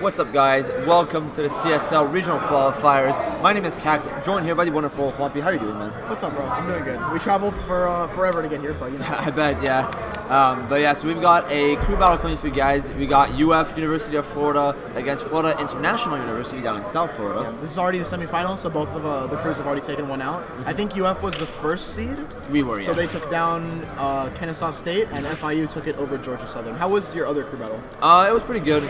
What's up, guys? Welcome to the CSL Regional Qualifiers. My name is Cact, joined here by the wonderful Humpy. How are you doing, man? What's up, bro? I'm doing good. We traveled for forever to get here, but you know. I bet, yeah. So we've got a crew battle coming for you guys. We got UF University of Florida against Florida International University down in South Florida. Yeah, this is already the semifinals, so both of the crews have already taken one out. I think UF was the first seed. We were, yeah. So they took down Kennesaw State, and FIU took it over Georgia Southern. How was your other crew battle? It was pretty good.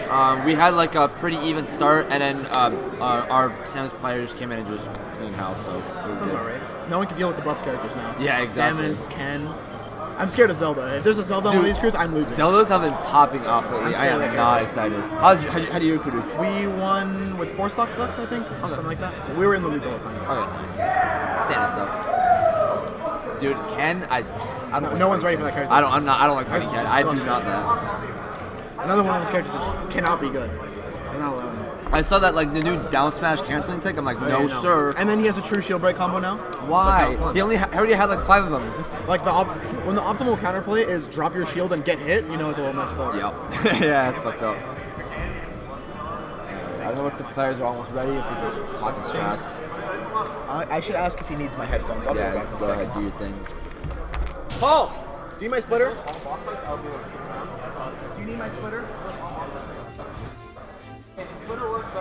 We had like a pretty even start, and then our Samus players came in and just cleaned house. So it was Sounds good. about right. No one can deal with the buff characters now. Yeah, exactly. Samus, Ken. I'm scared of Zelda. If there's a Zelda on one of these crews, I'm losing. Zeldas have been popping off lately. I am not excited. How do you recruit? We won with 4 stocks left, I think, or something like that. So we were in the lead the whole time. Okay, nice. Standard stuff. Dude, Ken, I don't. No one's ready for that character. I don't like fighting Ken. I do not that. Another one of those characters that cannot be good. I'm not allowing it. I saw that like the new down smash canceling tech. I'm like, no, sir. And then he has a true shield break combo now. Why? Like, he already had like 5 of them. Like when the optimal counterplay is drop your shield and get hit, you know it's a little messed up. Yep. Yeah, it's fucked up. I don't know if the players are almost ready. If we're just talking strats. I should ask if he needs my headphones. I'll Yeah, go ahead, do your thing. Paul, do you need my splitter? Do you need my splitter?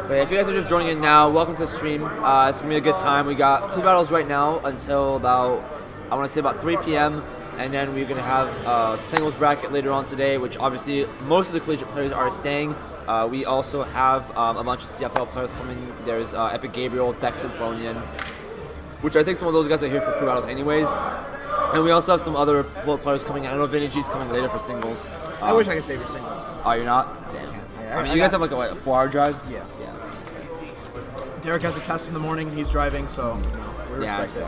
But if you guys are just joining in now, welcome to the stream. It's going to be a good time. We got crew battles right now until about, I want to say about 3 p.m. And then we're going to have a singles bracket later on today, which obviously most of the collegiate players are staying. We also have a bunch of CFL players coming. There's Epic Gabriel, Dexter Bronian, which I think some of those guys are here for crew battles anyways. And we also have some other float players coming in. I know Vinny G's coming later for singles. I wish I could save your singles. Oh, you're not? Damn. Yeah, I mean, you guys have like a 4-hour drive? Yeah. Derek has a test in the morning. He's driving, so we respect it.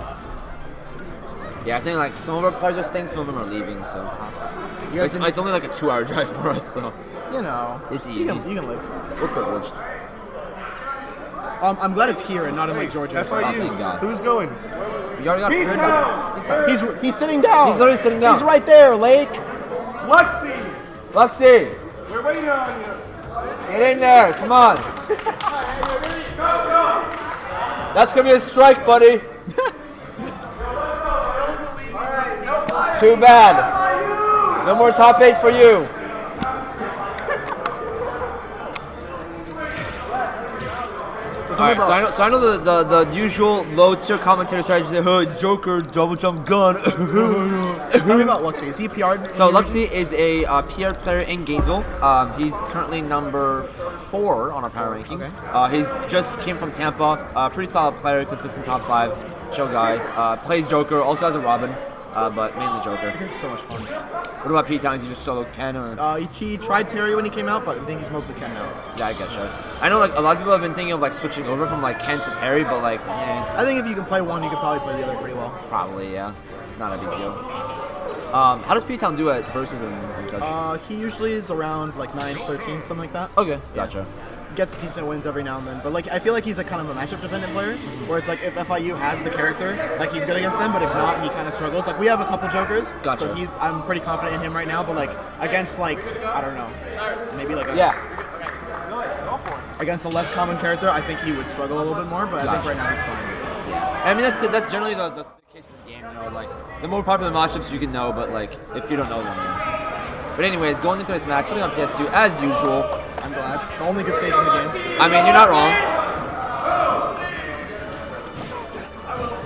Yeah, I think like some of our players are staying, some of them are leaving. So it's only like a 2-hour drive for us. So you know, it's easy. You can live. We're privileged. I'm glad it's here and not in like Georgia. FIU. Who's going? You already got He's sitting down. He's literally sitting down. He's right there, Lake. Luxie! We're waiting on you. Get in there, come on. That's gonna be a strike, buddy. Too bad. No more top 8 for you. Alright, so I know the usual low tier commentator strategy. It's Joker, double jump gun. Tell me about Luxie. Is he PR'd? So Luxie is a PR player in Gainesville. He's currently number 4 on our power ranking. Okay. He's just came from Tampa. Pretty solid player, consistent top 5, chill guy. Plays Joker, also has a Robin, but mainly Joker. It's so much fun. What about P-Town? Is he just solo Ken or? He tried Terry when he came out, but I think he's mostly Ken now. Yeah, I getcha. I know like a lot of people have been thinking of like switching over from like Ken to Terry, but like, I think if you can play one, you can probably play the other pretty well. Probably, yeah. Not a big deal. How does P-Town do at versus and such? He usually is around like 9-13, something like that. Okay, gotcha. Gets decent wins every now and then, but like I feel like he's a kind of a matchup dependent player, where it's like if FIU has the character, like he's good against them, but if not, he kind of struggles. Like we have a couple Jokers, gotcha. So I'm pretty confident in him right now, but like against like I don't know, maybe like against a less common character, I think he would struggle a little bit more, but I think right now he's fine. Yeah, I mean that's generally the case of this game. You know, like the more popular matchups you can know, but like if you don't know them. Yeah. But anyways, going into this match, something on PS2 as usual. I'm glad. The only good stage in the game. I mean, you're not wrong.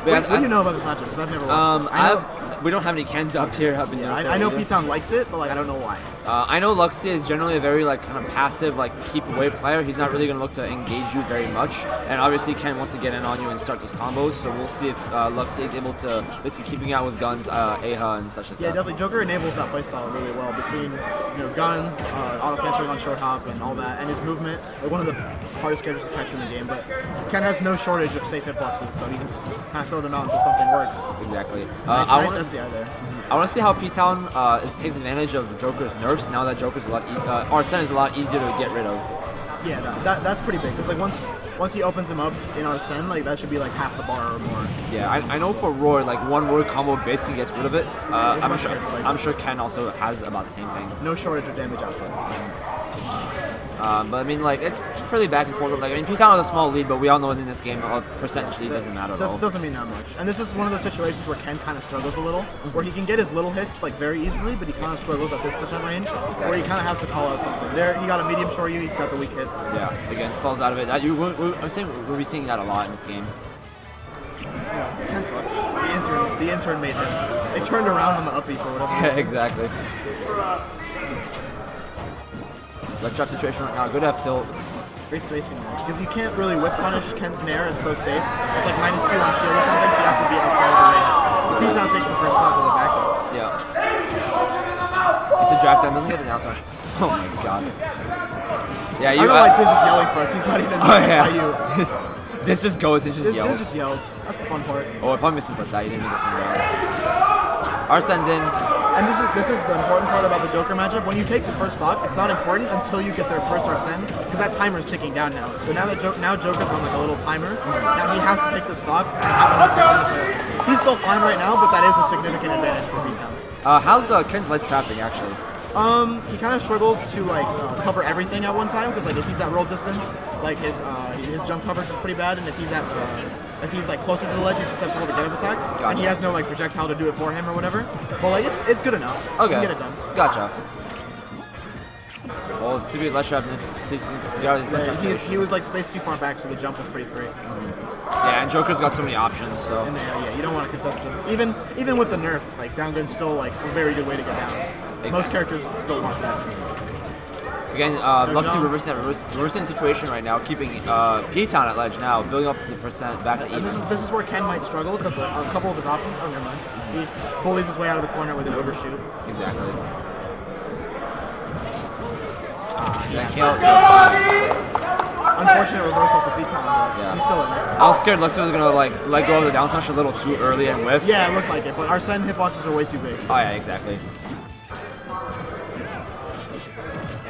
What do you know about this matchup? Because I've never watched we don't have any Kens up here. I know P-Town likes it, but like I don't know why. I know Luxie is generally a very like kind of passive, like keep away player. He's not really going to look to engage you very much, and obviously Ken wants to get in on you and start those combos. So we'll see if Luxie is able to basically keeping out with guns, AHA and such like that. Yeah, definitely. Joker enables that playstyle really well between guns, auto cancering on short hop, and all that, and his movement. Like one of the hardest characters to catch in the game, but Ken has no shortage of safe hitboxes, so he can just kind of throw them out until something works. Exactly. Nice SDI there. I want to see how P-Town takes advantage of Joker's nerfs now that Joker's Arsene is a lot easier to get rid of. Yeah, that's pretty big because like once he opens him up in Arsene, like that should be like half the bar or more. Yeah, I know for Roar, like one Roar combo basically gets rid of it. I'm sure Ken also has about the same thing. No shortage of damage output. But I mean, like, it's pretty back and forth. Like, I mean, P-Town has a small lead, but we all know in this game, a percentage lead doesn't matter at all. Doesn't mean that much. And this is one of those situations where Ken kind of struggles a little, where he can get his little hits like very easily, but he kind of struggles at this percent range, where he kind of has to call out something. There, he got a medium short, he got the weak hit. Yeah, again, falls out of it. I'm saying we'll be seeing that a lot in this game. Ken sucks. The intern made him. They turned around on the uppie for whatever reason. Yeah, exactly. Let's drop situation right now. Good F tilt. Great spacing there. Because you can't really whip punish Ken's Nair, it's so safe. It's like -2 on shield or something, so you have to be outside of the range. P-Town takes the first stock with a back hit. Yeah. It's a draft down, doesn't get the down smash. Oh my god. Yeah, I don't know why Diz is yelling for us, he's not even FIU. Diz just goes and just yells. Diz just yells. That's the fun part. Oh, I probably missed that. You didn't mean to turn down. Arsen's in. And this is the important part about the Joker matchup. When you take the first stock, it's not important until you get their first Arsene, because that timer is ticking down now. So now that Joker's on like a little timer, now he has to take the stock and have enough percent to play. He's still fine right now, but that is a significant advantage for P-Town. How's Ken's ledge trapping actually? He kind of struggles to like cover everything at one time, because like if he's at roll distance, like his jump coverage is pretty bad, and if he's like closer to the ledge, he's susceptible to get up attack, and he has no like projectile to do it for him or whatever. But like it's good enough. Okay, you can get it done. Gotcha. Well, it's to be less sharp. He was like spaced too far back, so the jump was pretty free. Yeah, and Joker's got so many options, so. And yeah, you don't want to contest him. Even with the nerf, like down gun's still like a very good way to get down. Most characters still want that. Again, Luxy reversing the situation right now, keeping P-Town at ledge now, building up the percent back to even. And this is where Ken might struggle, because a couple of his options. Oh, never mind. He bullies his way out of the corner with an overshoot. Exactly. Unfortunate reversal for P-Town. Yeah. He's still in there. I was scared Luxy was gonna like let go of the down smash a little too early and whiff. Yeah, it looked like it, but Arsene hitboxes are way too big. Oh yeah, exactly.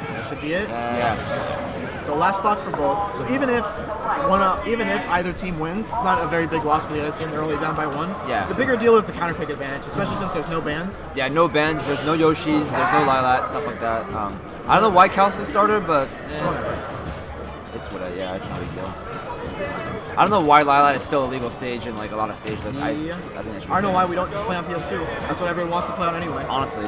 That should be it. Yeah. So last stock for both. So even if either team wins, it's not a very big loss for the other team. They're only down by 1. Yeah. The bigger deal is the counter pick advantage, especially since there's no bans. Yeah, no bans. There's no Yoshis. There's no Lilat, stuff like that. I don't know why Cal's the starter, but it's what. Yeah, it's not a big deal. I don't know why Lilat is still a legal stage in like a lot of stages. I think it's I don't know why we don't just play on PS2. That's what everyone wants to play on anyway. Honestly.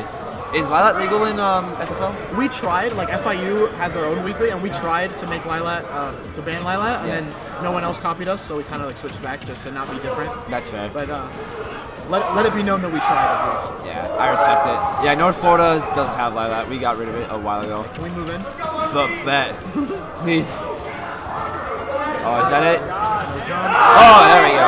Is Lilat legal in SFL? We tried, like FIU has their own weekly, and we tried to make Lilat, to ban Lilat, and then no one else copied us, so we kind of like switched back just to not be different. That's fair. But let it be known that we tried at least. Yeah, I respect it. Yeah, North Florida doesn't have Lilat. We got rid of it a while ago. Can we move in? The bet. Please. Oh, is that it? Oh, there we go.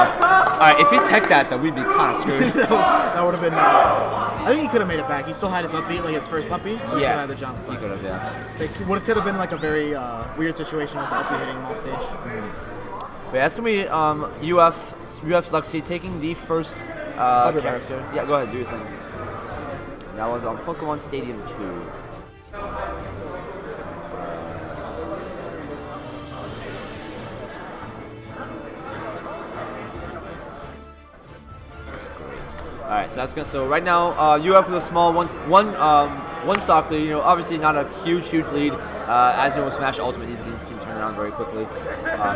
Alright, if he tech that, though, we'd be kind of screwed. That would have been... I think he could have made it back. He still had his upbeat, like his first upbeat, so he still had the jump. He could have, yeah. It could have been like a very weird situation with the upbeat hitting him off stage. Wait, that's going to be UF's Luxy taking the first character. Yeah, go ahead, do your thing. That was on Pokemon Stadium 2. Alright, so that's gonna. So right now, UF with a small one stock lead. You know, obviously not a huge lead. As you know, with Smash Ultimate, these games can turn around very quickly.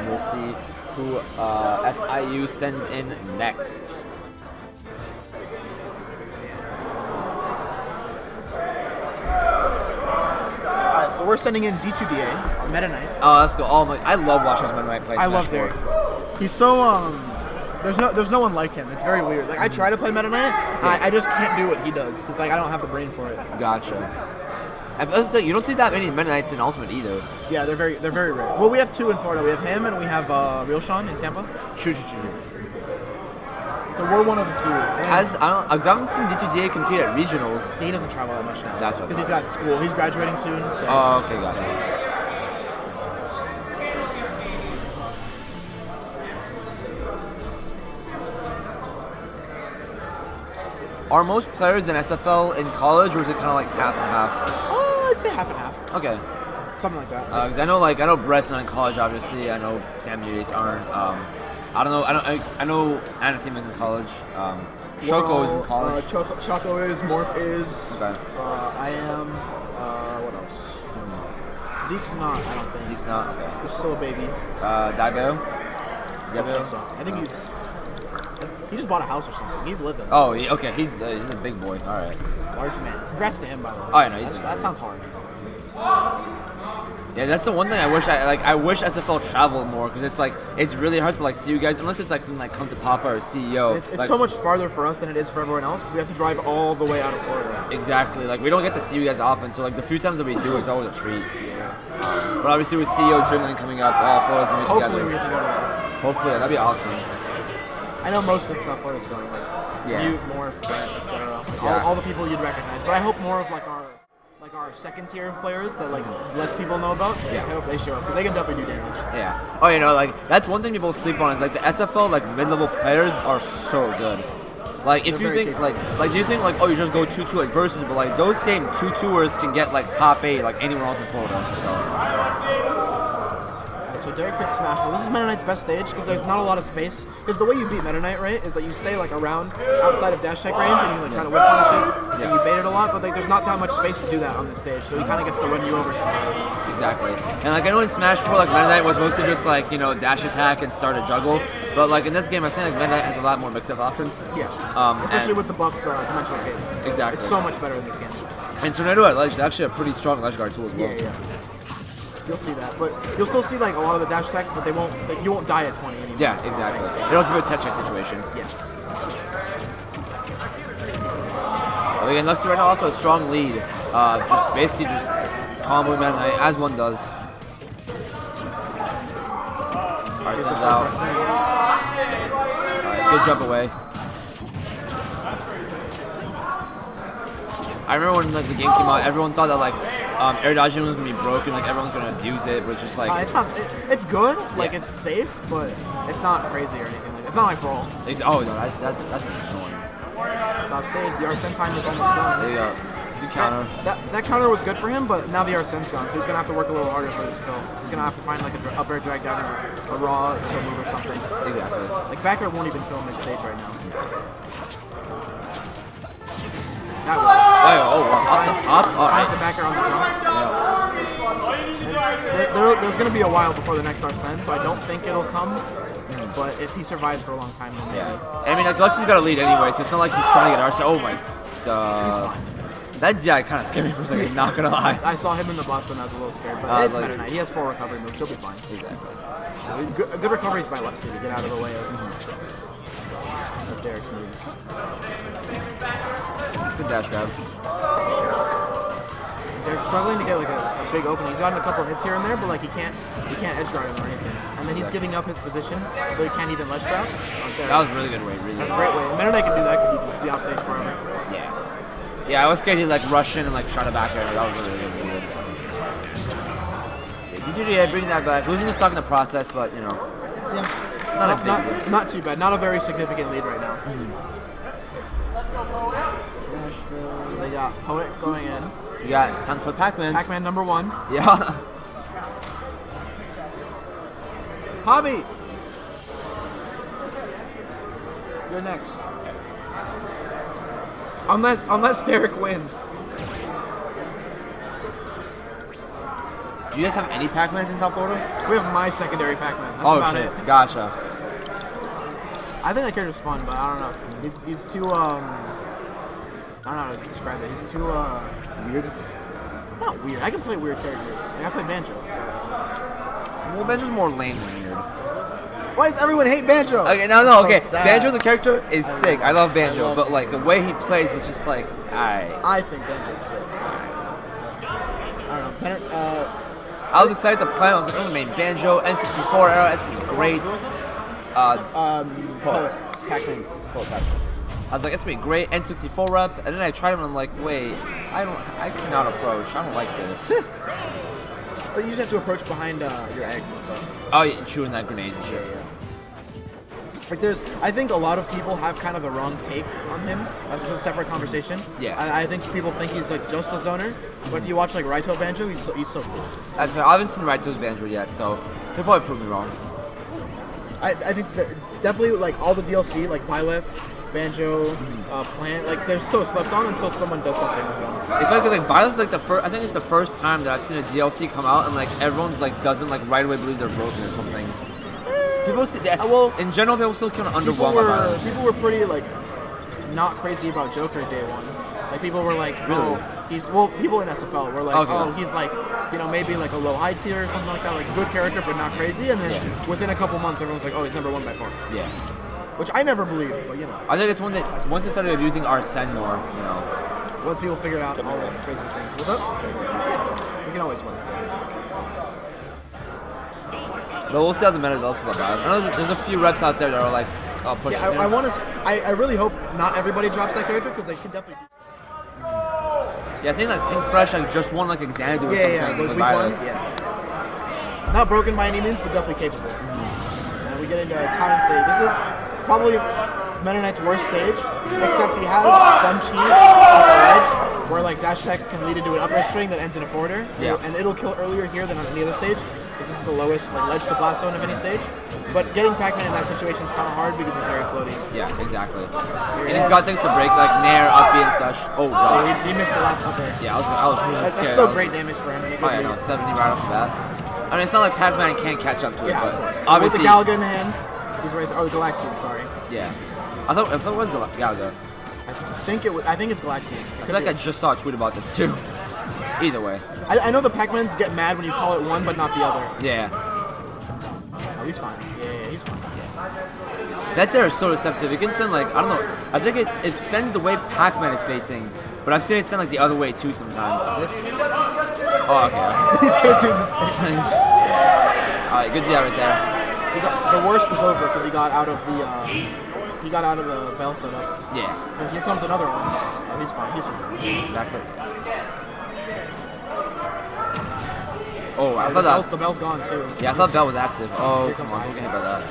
We'll see who FIU sends in next. Alright, so we're sending in D2DA, Meta Knight. Oh, let's go. Oh my! I love watching this Meta Knight play. I love Derek. He's so There's no one like him. It's very weird. Like I try to play Meta Knight, I just can't do what he does because like I don't have the brain for it. Gotcha. You don't see that many Meta Knights in Ultimate either. Yeah, they're very rare. Well, we have 2 in Florida. We have him and we have Real Sean in Tampa. True. So we're one of the few. I haven't seen D2DA compete at regionals. He doesn't travel that much now. That's what. Because he's got school. He's graduating soon. So. Oh, okay, gotcha. Are most players in SFL in college, or is it kind of like half and half? I'd say half and half. Okay. Something like that. Because I know Brett's not in college, obviously. I know Sam and Jace aren't. I don't know. I know Anathema is in college. Choco is in college. Choco is. Morph is. Okay. I am. What else? Zeke's not, I don't think. Zeke's not? Okay. He's still a baby. Daibo? I don't think so. I think he just bought a house or something. He's living. Oh, okay. He's a big boy. All right. Large man. Congrats to him, by the way. Oh, I know. That sounds hard. Yeah, that's the one thing I wish I wish SFL traveled more because it's really hard to see you guys unless it's something like Come to Papa or CEO. It's so much farther for us than it is for everyone else because we have to drive all the way out of Florida. Exactly. We don't get to see you guys often, so the few times that we do, it's always a treat. But obviously with CEO Dribbling coming up, Florida's gonna be together. Hopefully we get to go to that. Hopefully, that'd be awesome. I know most of South Florida's going Mute, Morph, Brent, etc. All the people you'd recognize, but I hope more of our second tier of players that less people know about. I hope they show up because they can definitely do damage. Yeah. Oh, that's one thing people sleep on is the SFL mid-level players are so good. If you think do you think you just go 2-2 versus, but those same 2-2ers can get top 8 anywhere else in Florida. So Derek picks Smash. Well, this is Meta Knight's best stage because there's not a lot of space. Because the way you beat Meta Knight, right, is you stay around outside of dash tech range and you try to whip punish it and you bait it a lot. But there's not that much space to do that on this stage, so he kind of gets to run you over sometimes. Exactly. And I know in Smash 4, Meta Knight was mostly just dash attack and start a juggle. But in this game, I think Meta Knight has a lot more mix-up options. Yeah. Especially with the buff Dimensional Cape. Exactly. It's so much better in this game. And Tornado at Ledge is actually a pretty strong Ledge guard too as well. Yeah. You'll see that, but you'll still see a lot of the dash attacks, but you won't die at 20 anymore. Yeah, exactly. It don't have a tech check situation. Yeah. But again, Luxy right now also a strong lead. Basically comboing Meta Knight as one does. Arsen's out. Alright, good jump away. I remember when the game came out, everyone thought that air dodging was gonna be broken, everyone's gonna abuse it, but it's just it's not. It's good, it's safe, but it's not crazy or anything. It's not like Brawl. Oh no, that's annoying. It's off stage. The Arsene time is almost done. There you go. Good counter. That counter was good for him, but now the Arsene's gone, so he's gonna have to work a little harder for this skill. He's gonna have to find a up air drag down or a raw kill move or something. Exactly. Back air won't even kill mid stage right now. That was. Off the top? Finds the back air on the jump. Yeah. There's going to be a while before the next Arsene, so I don't think it'll come. But if he survives for a long time, then yeah. I mean, Luxy's got a lead anyway, so it's not like he's trying to get Arsene. Oh my god. That DI kind of scared me for a second, not going to lie. I saw him in the bus and I was a little scared, but it's Meta Knight. He has 4 recovery moves, he'll be fine. Exactly. Good recoveries by Luxy to get out of the way of Derek's moves. Good dash grab. They're struggling to get a big opening. He's gotten a couple hits here and there, but he can't edge guard him or anything. And then he's giving up his position, so he can't even ledge trap. That was a really good way, really. That's a great way. Meta Knight can do that because he can just be off stage forever. Yeah. Yeah, I was scared he'd rush in and try to back air. That was really good. Yeah, bring that back. Losing the stock in the process, but yeah. It's not a big deal. Not too bad. Not a very significant lead right now. So they got Poet going in. You got time for Pac-Man. Pac-Man number 1. Yeah. Hobby. You're next. Unless Derek wins. Do you guys have any Pac-Mans in South Florida? We have my secondary Pac-Man. That's about shit. it. Gotcha. I think that character's fun, but I don't know. He's too I don't know how to describe it. He's too weird. Not weird. I can play weird characters. I play Banjo. Well, Banjo's more lame than weird. Why does everyone hate Banjo? Okay, okay. So Banjo the character is sick. I love Banjo, but the way he plays, it's just alright. I think Banjo's sick. I don't know. I was excited to play him. I was like, oh man, Banjo, N64 era, that's gonna be great. Pac-Man. I was like, it's gonna be great, N64 rep, and then I tried him and I'm like, wait, I cannot approach. I don't like this. But you just have to approach behind your eggs and stuff. Oh yeah, shooting that grenade and shit. Yeah. I think a lot of people have kind of the wrong take on him. That's a separate conversation. Yeah. I think people think he's just a zoner, but if you watch Raito Banjo, he's so cool. I haven't seen Raito's Banjo yet, so he'll probably prove me wrong. I think that definitely all the DLC, Byleth, Banjo, Plant. Like they're so slept on until someone does something with them. It's funny because like Violet's like the first. I think it's the first time that I've seen a DLC come out and like everyone's like doesn't like right away believe they're broken or something. People see that. Well, in general, people still kind of underwhelmed by Violet. People were pretty like not crazy about Joker day one. Like people were like, Really? People in SFL were like, Okay. oh, he's like, maybe like a low high tier or something like that, like good character but not crazy. And then within a couple months, everyone's like, oh, he's #1 by far. Yeah. Which I never believed, but I think it's one that once they started abusing Arsene more, once people figured out all the crazy things. What's up? Yeah, we can always win. But we'll see how the meta develops about that. I know there's a few reps out there that are like pushing. Yeah, I really hope not everybody drops that character because they can definitely. Yeah, I think like Pink Fresh like just won like Xanadu or something. Like with week Violet. 1, yeah. Not broken by any means, but definitely capable. And we get into Town and City. This is probably Meta Knight's worst stage, except he has some cheese on the ledge, where like dash attack can lead into an upper string that ends in a forwarder. Yeah. And it'll kill earlier here than on any other stage. This is the lowest like ledge to blast zone of any stage. But getting Pac-Man in that situation is kind of hard because it's very floaty. Yeah, exactly. And he's got things to break like Nair, up B, and such. Oh god. He missed the last upper. Yeah, I was really That's scared. so great damage for him. Oh yeah, no, 70 right off the bat. I mean, it's not like Pac-Man can't catch up to it, Yeah, but of course. obviously. With the Galaga in the hand, he's right there. Oh, the Galaxian, sorry. Yeah. I thought it was Galaga. I think it's Galaxian. I feel like I just saw a tweet about this too. Either way. I know the Pac-Mans get mad when you call it one but not the other. Yeah. Oh, he's fine. Yeah, he's fine. That there is so deceptive. It can send like, I don't know. I think it sends the way Pac-Man is facing, but I've seen it send like the other way too sometimes. This? Oh, okay. He's good too. Alright, good job right there. The worst was over because he got out of the bell setups. Yeah. But here comes another one. Oh, he's fine. He's fine. Back foot. Oh, I thought that. The bell's gone too. Yeah, I thought Bell was active. Oh, Here come comes on, don't get hit Hydra. by that.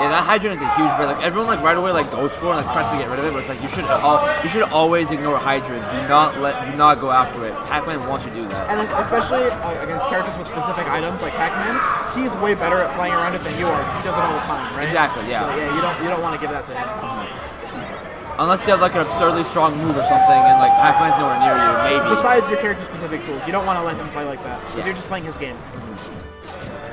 Yeah, that Hydra is a huge break. Like everyone, like right away, like goes for it, and like tries to get rid of it. But it's like you should always ignore Hydra. Do not go after it. Pac-Man wants you to do that. And especially against characters with specific items like Pac-Man, he's way better at playing around it than you are because he does it all the time, right? Exactly. Yeah. So yeah, you don't want to give that to him. Unless you have like an absurdly strong move or something, and like Pac-Man's nowhere near you, maybe. Besides your character-specific tools, you don't want to let him play like that because you're just playing his game.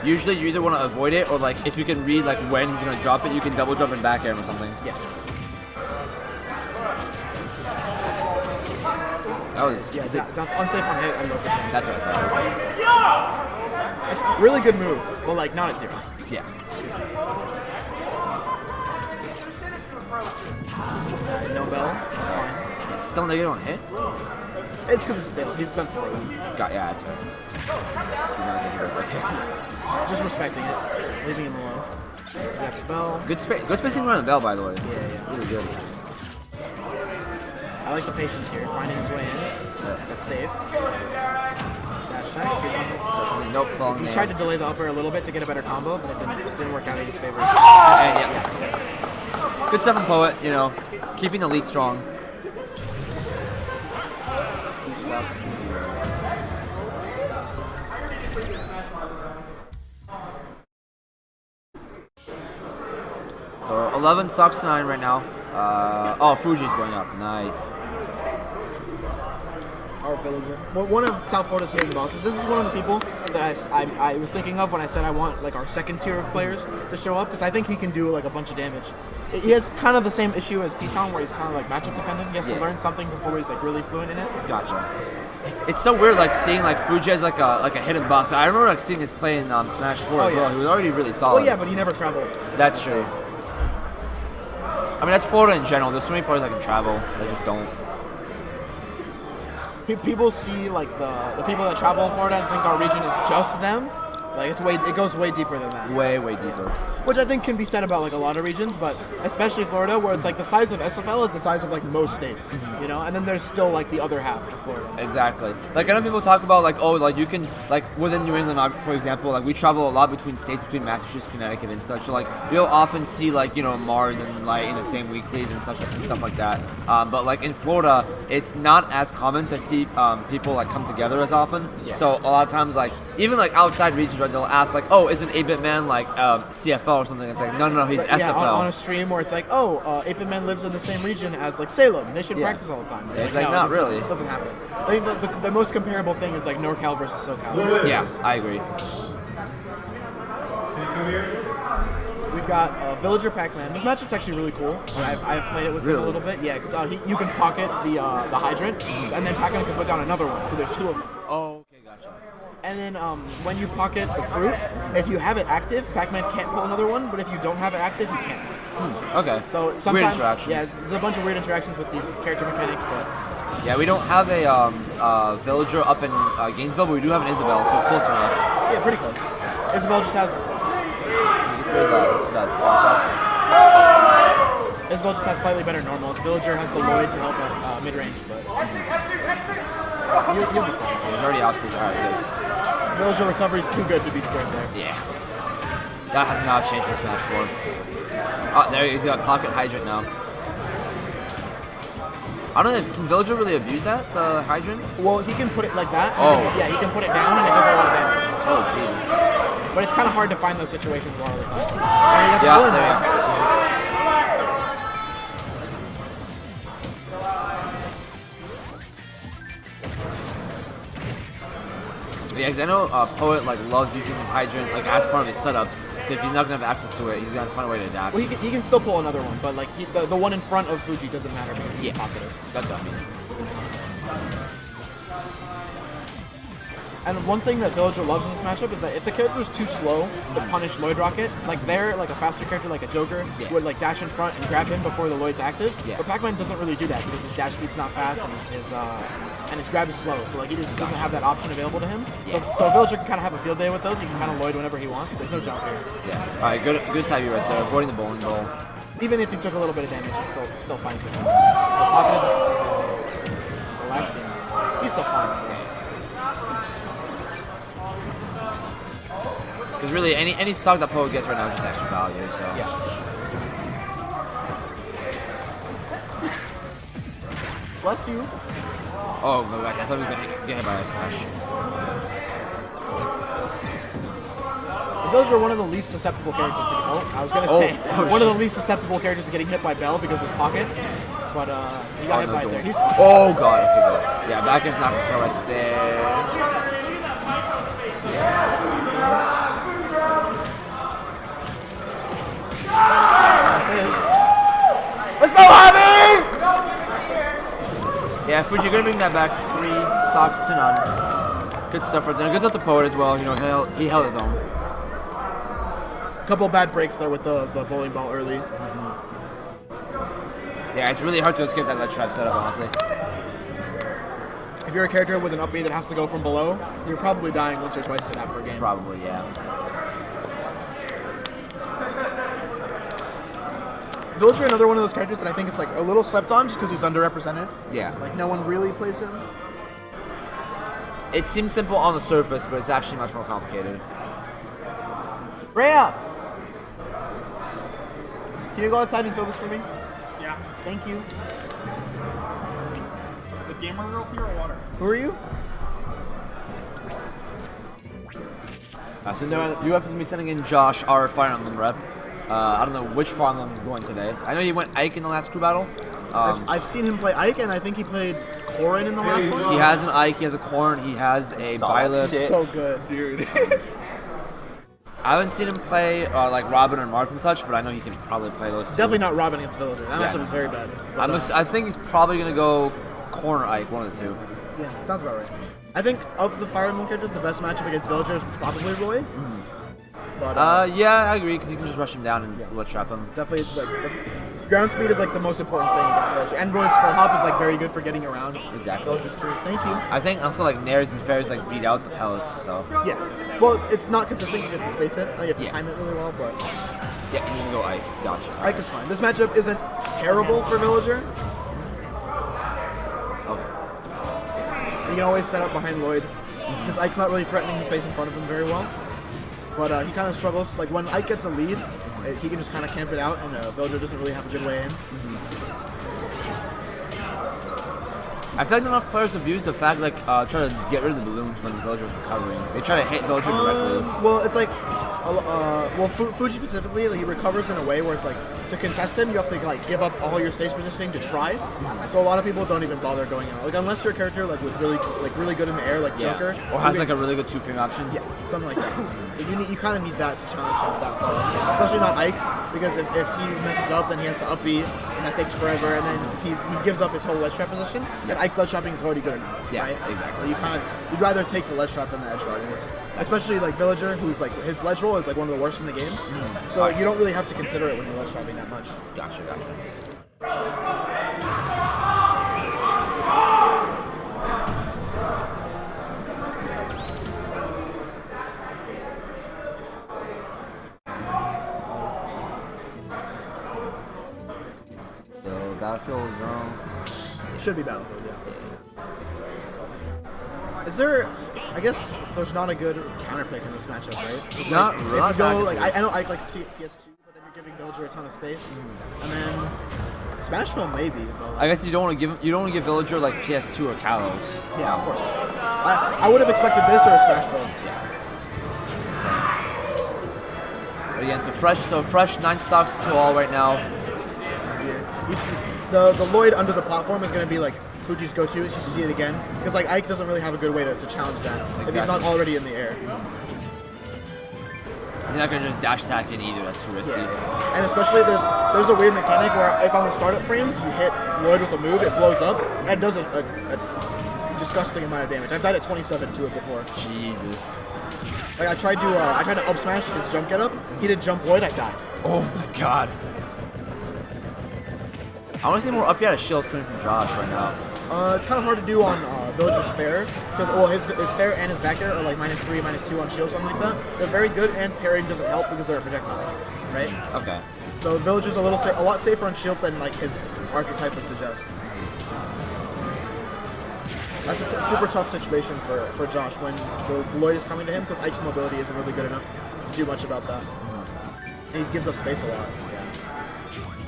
Usually, you either want to avoid it, or like if you can read like when he's gonna drop it, you can double jump and back air him or something. Yeah. That was. Yeah, that's unsafe on hit and low percent. That's what I thought. It's a really good move, but like not at 0. Yeah. No bell, that's fine. Still negative on hit. It's because it's stale. He's done 4 of them. Yeah, that's right. Do not get hit. Okay. Just respecting it, leaving him alone. Got the bell. Good spacing around the bell, by the way. Yeah. Really good. I like the patience here, finding his way in. That's safe. Dash attack. Good combo. Nope, falling He there. tried to delay the upper a little bit to get a better combo, but it didn't work out in his favor. And yeah. Good stuff from Poet, keeping the lead strong. So 11 stocks to 9 right now. Fuji's going up. Nice. Our villager. Well, one of South Florida's hidden bosses. This is one of the people that I was thinking of when I said I want like our second tier of players to show up because I think he can do like a bunch of damage. He has kind of the same issue as P-Town where he's kind of like matchup dependent. He has to learn something before he's like really fluent in it. Gotcha. It's so weird like seeing like Fuji as like a hidden boss. I remember like seeing his play in Smash 4 as well. He was already really solid. Well, yeah, but he never traveled. That's true. I mean, that's Florida in general. There's so many players that can travel. They just don't. People see like the people that travel in Florida and think our region is just them. Like it goes way deeper than that. Way deeper. Which I think can be said about like a lot of regions, but especially Florida, where it's like the size of SFL is the size of like most states, and then there's still like the other half of Florida. Exactly. Like I know people talk about like you can like within New England, for example, like we travel a lot between states, between Massachusetts, Connecticut, and such. So like you'll often see like Mars and like in the same weeklies and such and stuff like that. But like in Florida, it's not as common to see people like come together as often. Yeah. So a lot of times like even like outside regions, right? or they'll ask like, "Oh, isn't 8-Bit Man like CFL or something?" It's like, no, he's SFL. Yeah, on a stream where it's like, "Oh, 8-Bit Man lives in the same region as like Salem. They should practice all the time." It's like, not really. It doesn't happen. I think the most comparable thing is like NorCal versus SoCal. Yeah, I agree. We've got Villager Pac-Man. This matchup's actually really cool. I've played it with him a little bit. Yeah, because you can pocket the hydrant, and then Pac-Man can put down another one. So there's 2 of them. Oh, okay, gotcha. And then when you pocket the fruit, if you have it active, Pac-Man can't pull another one. But if you don't have it active, he can. Okay. So sometimes, weird interactions. yeah, there's a bunch of weird interactions with these character mechanics, but yeah, we don't have a Villager up in Gainesville, but we do have an Isabel, so close enough. yeah, pretty close. Isabel just has Isabel just has slightly better normals. Villager has the Lloyd to help at mid-range, but you'll be fine. He's already obviously alright, good. Villager recovery's too good to be scared there. Yeah. That has not changed this match for him. Oh, there he's got pocket hydrant now. I don't know, can Villager really abuse that, the hydrant? Well, he can put it like that. Oh. Yeah, he can put it down and it does a lot of damage. Oh, jeez. But it's kind of hard to find those situations a lot of the time. And you Yeah, got the there you go. Yeah, because I know Poet like loves using his hydrant like as part of his setups. So if he's not gonna have access to it, he's gonna find a way to adapt. Well, he can still pull another one, but like the one in front of Fuji doesn't matter because he can pocket it. That's what I mean. And one thing that Villager loves in this matchup is that if the character is too slow to punish Lloyd Rocket, like a faster character like a Joker would like dash in front and grab him before the Lloyd's active. Yeah. But Pac-Man doesn't really do that because his dash speed's not fast and his grab is slow. So like he just doesn't have that option available to him. Yeah. So Villager can kind of have a field day with those. He can kind of Lloyd whenever he wants. There's no jump here. Yeah. All right, good side view right there, avoiding the bowling ball. Even if he took a little bit of damage, he's still fine for him. Pocketed the last game. He's still fine. Because really, any stock that Poet gets right now is just extra value. So Yeah. Bless you. Oh my god, I thought we were gonna get hit by a flash. The Villager are one of the least susceptible characters to get. Oh, I was gonna say one of the least susceptible characters to getting hit by Bell because of pocket. But he got hit by it there. He's oh god, okay, good. Yeah, back end's not gonna go right there. That's it. Let's go, Javi! Yeah, Fuji, you're gonna bring that back 3 stocks to none. Good stuff right there. Good stuff to Poet as well. You know, he held his own. Couple bad breaks there with the bowling ball early. Yeah, it's really hard to escape that ledge trap setup, honestly. If you're a character with an up B that has to go from below, you're probably dying once or twice to that per game. Probably, yeah. Villager, another one of those characters that I think is like a little slept on just because he's underrepresented. Yeah. Like no one really plays him. It seems simple on the surface, but it's actually much more complicated. Rhea! Can you go outside and fill this for me? Yeah. Thank you. The gamer girl here or water? Who are you? So UF is going to be sending in Josh, our Fire Emblem rep. I don't know which Fire Emblem is going today. I know he went Ike in the last crew battle. I've seen him play Ike, and I think he played Corrin in the last one. He has an Ike, he has a Corn, he has a Byleth. So good, dude. I haven't seen him play like Robin and Marth and such, but I know he can probably play those two. Definitely not Robin against Villager. That matchup is very bad. But, I think he's probably going to go Corn or Ike, one of the two. yeah, sounds about right. I think of the Fire Emblem characters, the best matchup against Villager is probably Roy. Mm-hmm. But yeah, I agree, because you can just rush him down and let trap him. definitely, it's like ground speed is like the most important thing against Villager. And Roy's full hop is like very good for getting around. Exactly. Villager's trees. Thank you. I think also like Nairs and Fairs like beat out the pellets, so. Yeah. Well, it's not consistent. You have to space it. You have to Yeah. time it really well, but Yeah, he's gonna go Ike. Gotcha. Ike is fine. This matchup isn't terrible for Villager. Okay. You can always set up behind Lloyd because Ike's not really threatening the space in front of him very well. But he kind of struggles. Like when Ike gets a lead, he can just kind of camp it out, and Villager doesn't really have a good way in. I feel like enough players have used the fact like try to get rid of the balloons when the villager's recovering. They try to hit villager directly. Well, it's like, Fuji specifically, like, he recovers in a way where it's like, to contest him, you have to like give up all your stage positioning to try. So a lot of people don't even bother going out. Like unless you're a character like with really good in the air, like Joker, or has like a really good 2-frame option. Yeah, something like that. You kind of need that to challenge him that far, especially not Ike, because if he messes up, then he has to up B, and that takes forever, and then he gives up his whole ledge trap position. And Ike's ledge trapping is already good enough. Yeah, right? exactly. So you'd rather take the ledge trap than the edge guard, especially like Villager, who's like his ledge roll is like one of the worst in the game. So like, you don't really have to consider it when you're ledge trapping that much. Gotcha. So Battlefield is wrong. It should be Battlefield, yeah. Is there? I guess there's not a good counter pick in this matchup, right? It's Not like, really. If you go like I know I like PS2, but then you're giving Villager a ton of space, and then Smashville maybe. But I guess you don't want to give villager like PS2 or Kalos. yeah, of course. I would have expected this or a Smashville. But again, so fresh 9 stocks to all right now. The Lloyd under the platform is going to be like Fuji's go-to. You see it again because like Ike doesn't really have a good way to challenge that if he's not already in the air. He's not gonna just dash attack in either. That's too risky. Yeah. And especially there's a weird mechanic where if on the startup frames you hit Lloyd with a move, it blows up and it does a disgusting amount of damage. I've died at 27 to it before. Jesus. Like I tried to up smash his jump get up. He did jump Lloyd. I died. Oh my god. I want to see more up out shields coming from Josh right now. It's kind of hard to do on Villager's fair because his fair and his back air are like -3, -2 on shield, something like that. They're very good, and parrying doesn't help because they're a projectile, right? Okay. So Villager's a lot safer on shield than like his archetype would suggest. That's a super tough situation for Josh when the Lloyd is coming to him because Ike's mobility isn't really good enough to do much about that. And he gives up space a lot.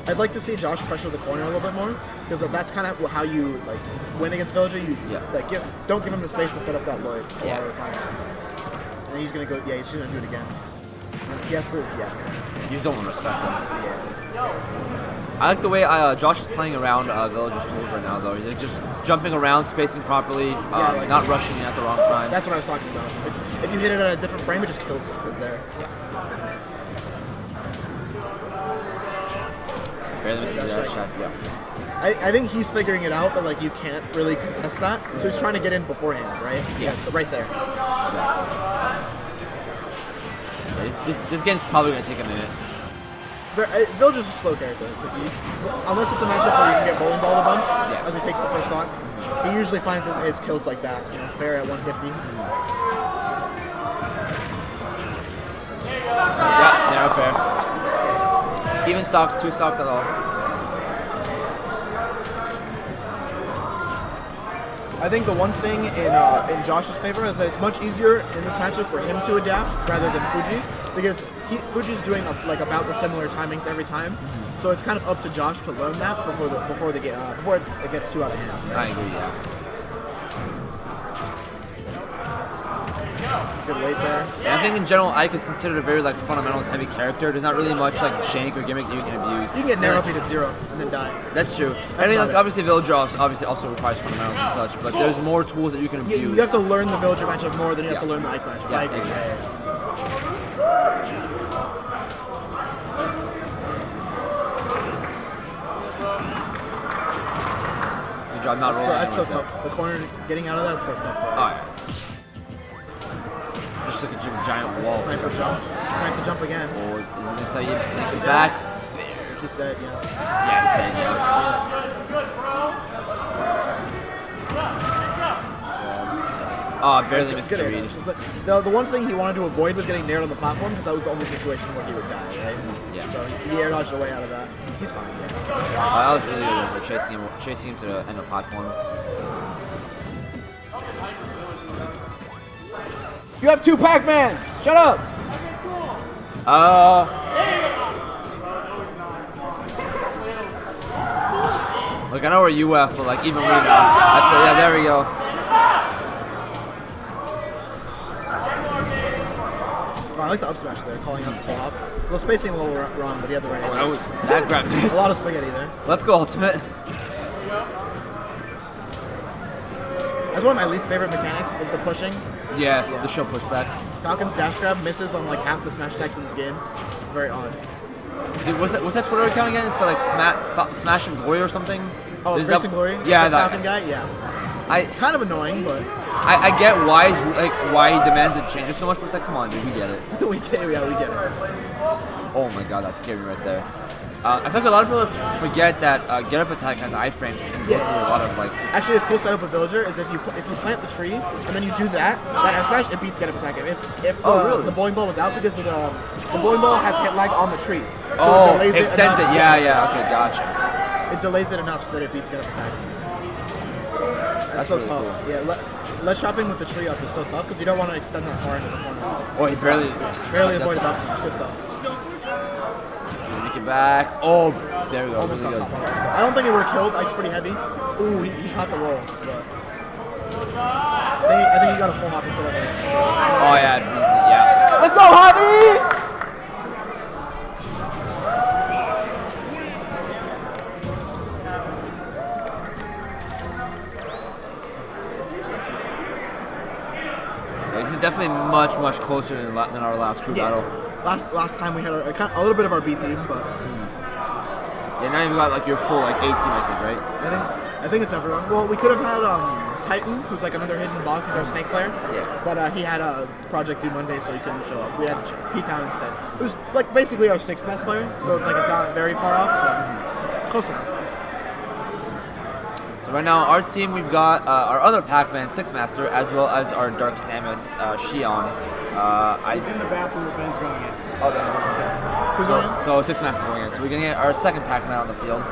I'd like to see Josh pressure the corner a little bit more because that's kind of how you like win against Villager. You don't give him the space to set up that Lloyd a lot of the time. And he's gonna go. Yeah, he's gonna do it again. And he has to. Yeah. You just don't want to respect him. Yeah. I like the way Josh is playing around Villager's tools right now, though. He's like, just jumping around, spacing properly, not rushing in at the wrong time. That's what I was talking about. If you hit it at a different frame, it just kills it there. Yeah. Barely misses that shot. Yeah. I think he's figuring it out, but like you can't really contest that. So he's trying to get in beforehand, right? Yeah. Right there. Exactly. This game's probably gonna take a minute. Villager's a slow character because unless it's a matchup where you can get bowling balled a bunch as he takes the first stock, he usually finds his kills like that. You know, fair at 150. Yeah, narrow fair. Even stocks, 2 stocks at all. I think the one thing in Josh's favor is that it's much easier in this matchup for him to adapt rather than Fuji because Fuji's doing like about the similar timings every time. So it's kind of up to Josh to learn that before it gets too out of hand. I agree. Yeah. Good weight there. And I think in general, Ike is considered a very like fundamentals heavy character. There's not really much like jank or gimmick that you can abuse. You can get narrow beat at 0 and then die. That's true. I think like, obviously Villager also requires fundamentals and such, but there's more tools that you can abuse. You have to learn the Villager matchup more than you have to learn the Ike matchup. Yeah, Exactly. Good job not rolling. That's so tough. The corner getting out of that's so tough. Alright. It's just like a giant wall. Sniper jump. Sniper jump again. Or is it gonna say you make it back? He's dead, yeah. Yeah, he's dead. Yeah. Oh, I barely missed the read. The one thing he wanted to avoid was getting nailed on the platform because that was the only situation where he would die, right? Yeah. So he air dodged away out of that. He's fine. Yeah. I was really good for chasing him to the end of the platform. You have 2 Pac-Mans! Shut up! Look Like, I know we're UF, but like even we know. That's it. Yeah, there we go. Oh, I like the up smash there, calling out the full hop. Well, spacing a little wrong, but the other way. That grabbed me. A lot of spaghetti there. Let's go, Ultimate. That's one of my least favorite mechanics, like the pushing. Yes, the show pushback. Falcon's dash grab misses on like half the smash attacks in this game. It's very odd. Dude, what's that Twitter account again? It's like Smash and Glory or something? Oh, Is Grace that- and Glory? Yeah, the that Falcon guy? Yeah. Kind of annoying, but I get why he demands it changes so much, but it's like, come on, dude, we get it. we get it. Oh my god, that scared me right there. I think a lot of people forget that get up attack has iframes and can go through a lot of like. Actually, a cool setup with Villager is if you plant the tree and then you do that F smash, it beats get up attack. If really? the bowling ball was out because of the bowling ball has hit lag on the tree, so Oh, it delays extends it. enough. Yeah. Okay, gotcha. It delays it enough so that it beats get up attack. That's so really tough. cool. Yeah, less shopping with the tree up is so tough because you don't want to extend that far into the corner. Oh, he barely Avoided up smash. Good stuff. Make it back. Oh, there we go. Almost Really got good. caught by it. I don't think it would have killed. Ike's pretty heavy. Ooh, he caught the roll. But I think he got a full hop instead of a. Oh yeah. Let's go, Javi! This is definitely much closer than our last crew battle. Last time we had a little bit of our B team, but Yeah, now you've got like your full like A team, I think, right? I think it's everyone. Well, we could have had Titan, who's like another hidden boss. He's our snake player. Yeah. But he had a project due Monday, so he couldn't show up. We had P-Town instead. It was like basically our sixth best player, so it's like it's not very far off, but close enough. So right now, our team, we've got our other Pac-Man, Six Master, as well as our Dark Samus, Shion. He's in the bathroom with Ben's going in. Okay. Who's going in? So Six Master going in. So we're gonna get our second Pac-Man on the field.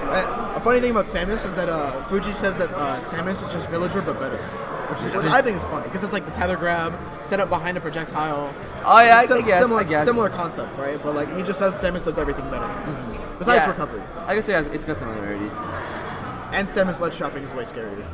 A funny thing about Samus is that Fuji says that Samus is just Villager but better, which I think is funny because it's like the tether grab set up behind a projectile. Oh yeah, I Similar, guess. similar concept, right? But like he just says Samus does everything better, besides Yeah. recovery. I guess it's got similarities. And Samus ledge shopping is way scarier.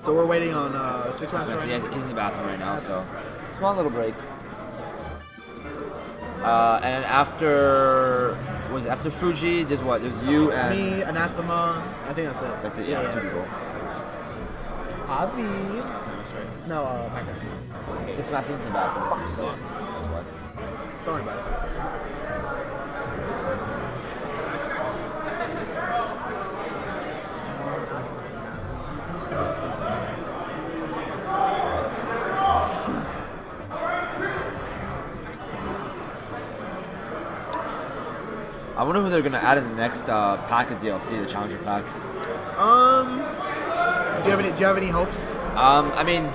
So we're waiting on Six Master. Right Yeah, now. he's in the bathroom right now, so small little break. And then after Fuji, there's what? There's you and Me, Anathema. I think that's it. That's it. Yeah, that's that's cool. Javi. That's right. No, Pac-Man. Six Masters in the bathroom. So that's why. Don't worry about it. I wonder who they're gonna add in the next pack of DLC, the Challenger pack. Do you have any hopes? I mean,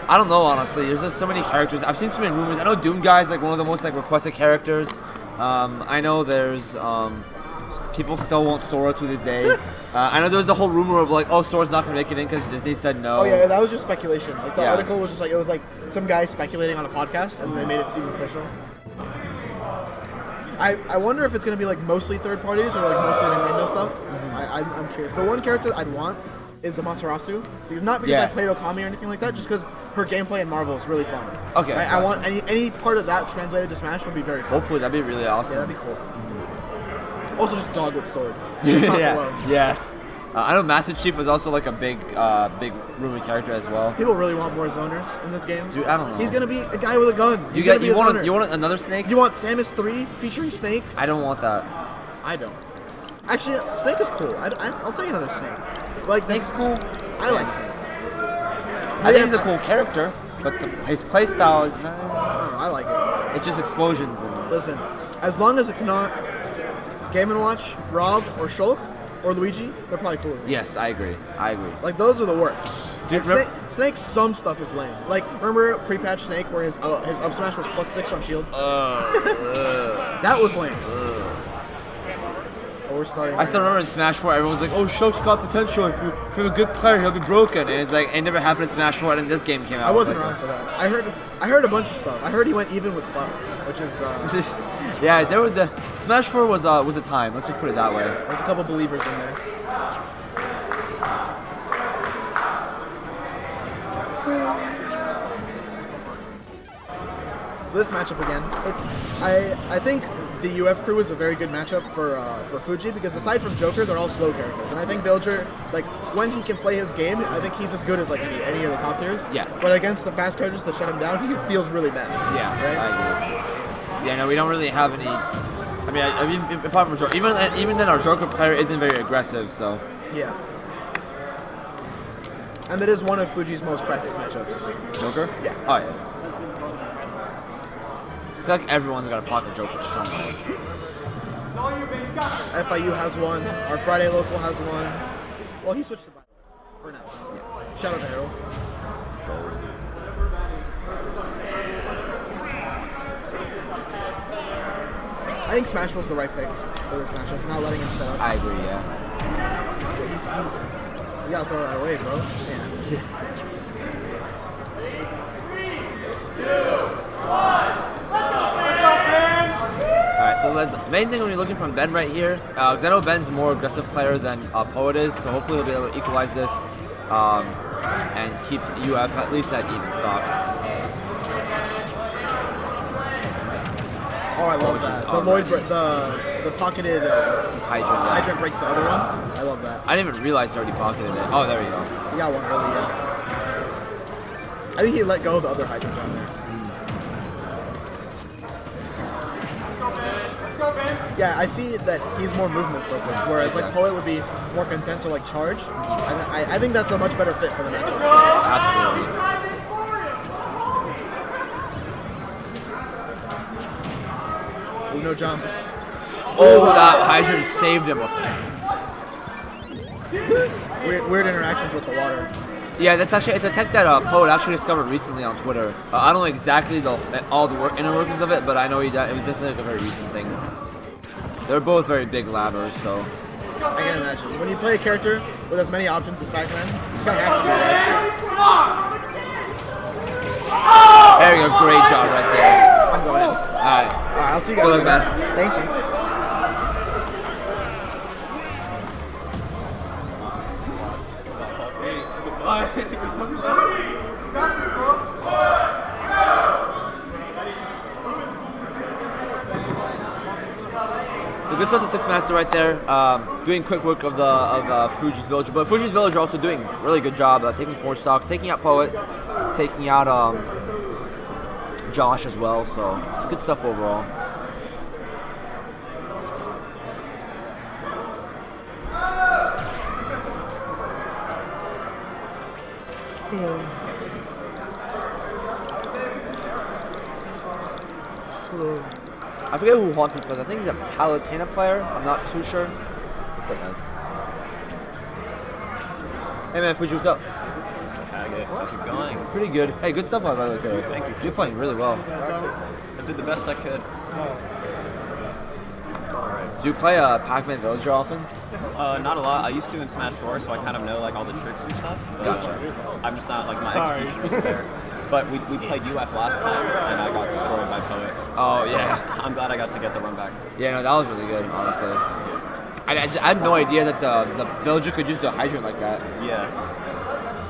I don't know honestly. There's just so many characters. I've seen so many rumors. I know Doom Guy's like one of the most like requested characters. I know there's people still want Sora to this day. I know there was the whole rumor of like, oh, Sora's not gonna make it in because Disney said no. Oh yeah, that was just speculation. Like the Yeah. article was just like it was like some guy speculating on a podcast, and they made it seem official. I wonder if it's gonna be like mostly third parties or like mostly Nintendo stuff. I'm curious. The one character I'd want is Amaterasu. Not because Yes. I played Okami or anything like that, just because her gameplay in Marvel is really fun. Okay, Right? I gotcha. want any part of that translated to Smash would be very cool. Hopefully that'd be really Yeah, awesome. that'd be cool. Also, just dog with sword. It's not to love. Yes. I know Master Chief was also like a big rumored character as well. People really want more zoners in this game. Dude, I don't know. He's gonna be a guy with a gun. You He's gonna be a zoner. you want another Snake? You want Samus 3 featuring Snake? I don't want that. I don't. Actually, Snake is cool. I'll tell you another Snake. Like Snake's cool. I like Snake. I think he's a cool character, but his playstyle is I don't know, I like it. it's just explosions and Listen, as long as it's not Game & Watch, Rob, or Shulk, or Luigi, they're probably cool. yes, I agree. Like, those are the worst. Dude, Like, Snake's some stuff is lame. Like, remember pre-patch Snake where his up smash was +6 on shield? That was lame. Oh, we're starting. I still remember in Smash 4, everyone was like, "Oh, Shulk's got potential. If you're a good player, he'll be broken." And it's like it never happened in Smash 4, and then this game came out. I wasn't around for that. I heard a bunch of stuff. I heard he went even with Cloud, which is yeah, there were the Smash 4 was a time. Let's just put it that way. there's a couple believers in there. So this matchup again, I think the UF crew is a very good matchup for Fuji because aside from Joker, they're all slow characters, and I think Villager, like when he can play his game, I think he's as good as like any of the top tiers. Yeah. But against the fast characters that shut him down, he feels really bad. Yeah, Right? I agree. Yeah, no, we don't really have any. I mean, apart from Joker, even then, our Joker player isn't very aggressive. So Yeah. And that is one of Fuji's most practiced matchups. Joker. Yeah. Oh yeah. I feel like everyone's got a pocket Joker somewhere. FIU has one. Our Friday local has one. Well, he switched to Bible for now. Yeah. Shout out to Harold. I think Smash was the right pick for this matchup. Not letting him set up. I agree. Yeah. He's you gotta throw that away, bro. Alright, so the main thing when you're looking from Ben right here, because I know Ben's a more aggressive player than Poet is, so hopefully he'll be able to equalize this and keep UF at least at even stocks. Oh, I love that. The Lloyd, the pocketed hydrant breaks the other one. I love that. I didn't even realize he already pocketed it. Oh, there you go. He got one early, yeah. I think he let go of the other hydrant down there. Yeah, I see that he's more movement focused, whereas like Poet would be more content to like charge. I think that's a much better fit for the matchup. Absolutely. No jump. Oh, that hydrant saved him. Weird interactions with the water. Yeah, it's a tech that Poet actually discovered recently on Twitter. I don't know exactly all the inner workings of it, but I know it was just like a very recent thing. They're both very big labbers, so. I can imagine. When you play a character with as many options as Pac-Man, you kind of have to be right. There you go, great job right there. I'm going. Alright, I'll see you guys Good luck, later. man. Thank you. The good stuff to Six Master right there, doing quick work of Fuji's Villager, but Fuji's Villager also doing a really good job taking 4 stocks, taking out Poet, taking out Josh as well, so it's good stuff overall. I forget who Honky plays. I think he's a Palutena player. I'm not too sure. What's up, man? Hey, man, Fuji, what's up? How's it going? Pretty good. Hey, good stuff, by the way, too. Thank you. You're playing really well. I did the best I could. Do you play Pac-Man Villager often? Not a lot. I used to in Smash 4, so I kind of know like all the tricks and stuff. But, Gotcha. I'm just not like my execution wasn't there. But we played UF last time, and I got destroyed by Poet. Oh, So yeah. I'm glad I got to get the run back. Yeah, no, that was really good, honestly. I had no idea that the Villager could use the hydrant like that. Yeah.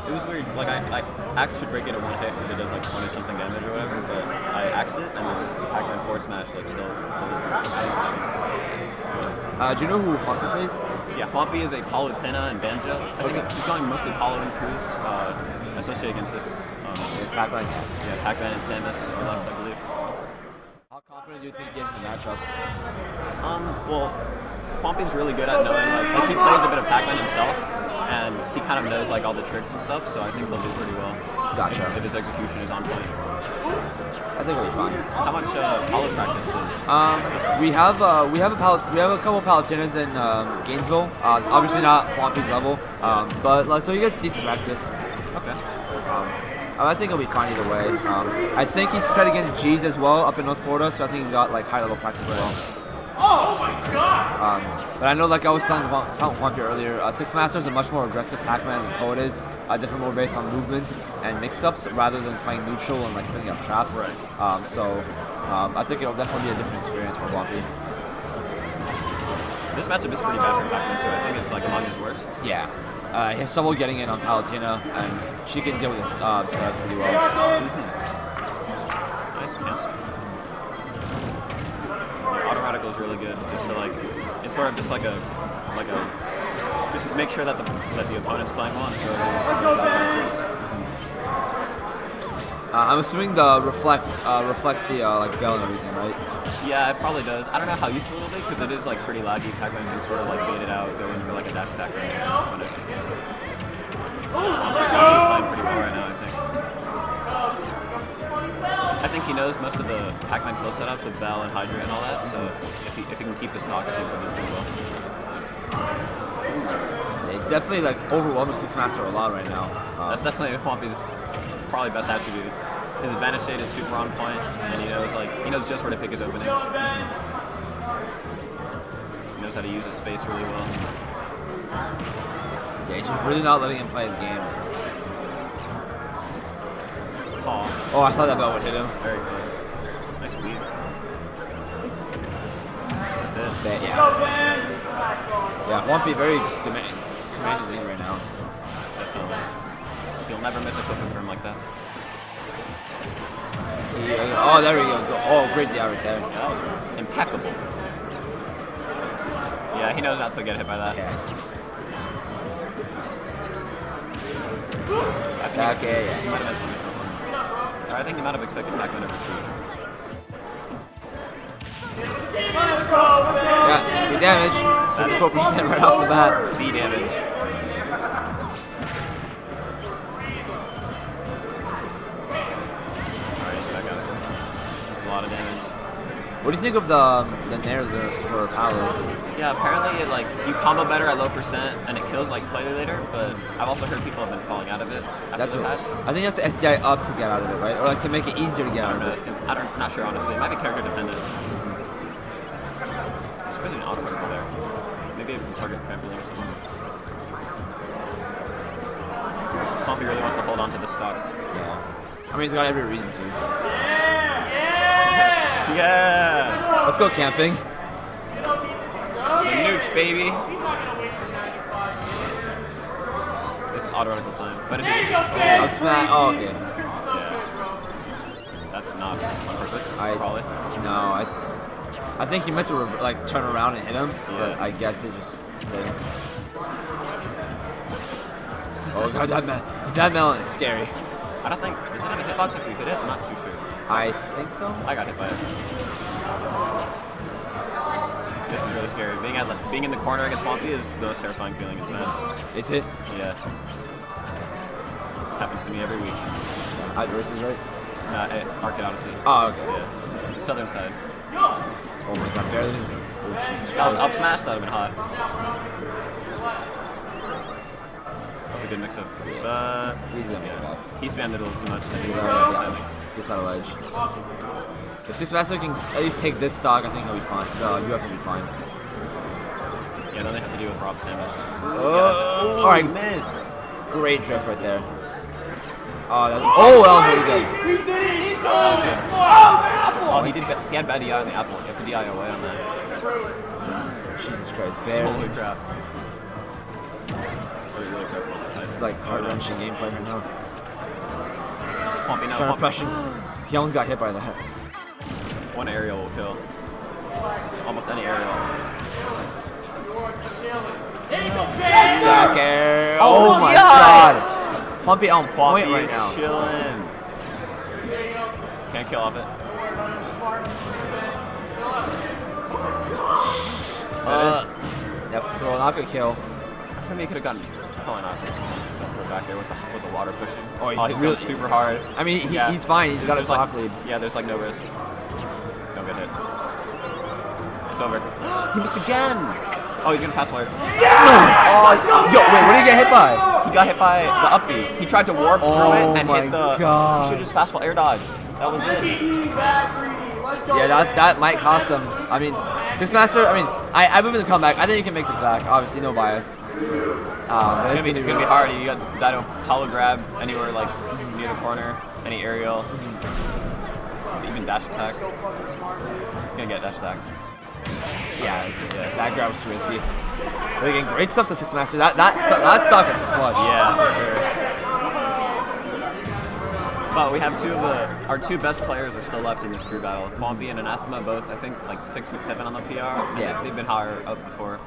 It was weird. Like, I axed to break it in one hit because it does like 20 something damage or whatever, but I axed it, and then Pac-Man forward smash like still. Do you know who Honky plays? Yeah, Huampy is a Palutena and Banjo. I think he's going mostly Palu and Cruz, especially against this. It's Pac-Man. Yeah, Pac-Man and Samus are left, I believe. How confident do you think he is in the matchup? Well, Huampy's really good at knowing, like he plays a bit of Pac-Man himself, and he kind of knows like all the tricks and stuff, so I think he'll do pretty well. Gotcha. If his execution is on point. I think we'll be fine. How much Palu practice does? We have a couple Palutenas in Gainesville. Obviously not Huampy's level, but so you get decent practice. Okay. I think he'll be fine either way. I think he's played against G's as well up in North Florida, so I think he's got like high level practice as well. Oh my god! But I know, like I was telling Juanpi earlier, Six Master is a much more aggressive Pac-Man than Poet is. Different more based on movements and mix-ups rather than playing neutral and like setting up traps. Right. I think it'll definitely be a different experience for Juanpi. This matchup is pretty bad for Pac-Man too. I think it's like among his worst. Yeah. He has trouble getting in on Palutena, and she can deal with his setup pretty well. Nice cancel. Auto radical is really good, just to like, it's sort of just like a, just to make sure that the opponent's playing well. I'm assuming the reflects the like bell and everything, right? Yeah, it probably does. I don't know how useful it'll be because it is like pretty laggy. Pac-Man can sort of like bait it out, go in for like a dash attack and punish. He's playing pretty well right now, I think he knows most of the Pac-Man kill setups with Bell and Hydra and all that, so if he can keep the stock, I think he'll do pretty well. Yeah, he's definitely like overwhelming Six Master a lot right now. That's definitely Juanpi's probably best attribute. His advantage state is super on point, and he knows just where to pick his openings. He knows how to use his space really well. Yeah, he's just really not letting him play his game. Oh, I thought that bell would hit him. Very close. Nice weave. That's it. Yeah, Juanpi very commanding lead right now. Definitely. You'll never miss a flip from him like that. Oh, there we go. Oh, great DI right there. That was impeccable. Yeah, he knows not to get hit by that. Yeah. He might have had something. I think he might have expected Pac-Man over 3. Yeah, the damage. 54% right off the bat. The damage. Alright, he's back out. That's a lot of damage. What do you think of the Nair for Paolo? Yeah, apparently it, like you combo better at low percent and it kills like slightly later, but I've also heard people have been falling out of it after That's the what, patch. I think you have to SDI up to get out of it, right? Or like to make it easier to get out of it. I'm not sure honestly. It might be character dependent. I suppose an auto over there. Maybe a target trampoline or something. Juanpi really wants to hold on to the stock. Yeah. I mean, he's got every reason to. Yeah! Let's go camping. The nooch, baby! This is auto reticle time. But if you I'm smack. Oh, okay. yeah. That's not on purpose, probably. No, I think he meant to like turn around and hit him, but Yeah. I guess it just didn't. Oh god, that melon is scary. I don't think, does it have a hitbox if you hit it? I'm not too sure. I think so. I got hit by it. This is really scary. Being in the corner against Juanpi is the most terrifying feeling in Smash. Is it? Yeah. Happens to me every week. Versus, right? Arcade Odyssey. Oh, okay. Yeah. The southern side. Oh my god, barely. Oh, Jesus That was Christ. up smash, that would have been hot. That was a good mix up. He's gonna get back. He spammed it a little too much. I think he Gets out of ledge. If Six Master can at least take this stock, I think he'll be fine. No, UF will be fine. Yeah, then they have to deal with Rob Samus. Oh, alright. He missed. Great drift right there. Oh, that was really good. That was good. Oh, he had bad DI on the apple. You have to DI away on that. Jesus Christ, barely. Holy crap. Really careful on this side. This is like heart-wrenching gameplay right now. Juanpi now. Trying to Juanpi. pressure. He almost got hit by that. One aerial will kill. Almost any aerial. Back air. Oh my god. Juanpi on point right now. Chilling. Can't kill off it. Not gonna kill. I think he could have gotten. Probably not. Go back there with the water pushing. Oh, he's he's really going super hard. I mean, Yeah. he's fine. He's got a There's stock like, lead. Yeah, there's like no risk. Don't get hit. It's over. He missed again! Oh, he's gonna pass wire. Oh, yo, wait, what did he get hit by? He got hit by the upbeat. He tried to warp through it and my hit the. God. He should just fastball air dodged. That was it. Yeah, that might cost him. I mean, Six Master. I mean, I believe in the comeback. I think he can make this back. Obviously, no bias. It's gonna be hard. You got that hollow grab anywhere like near the corner, any aerial, even dash attack. He's gonna get dash attacks. Yeah, that grab was too risky. But again, great stuff to Six Master. That stock is clutch. Yeah, for sure. But we have our two best players are still left in this crew battle. Swampy and Anathema both, I think, like 6 and 7 on the PR. Yeah. They've been higher up before.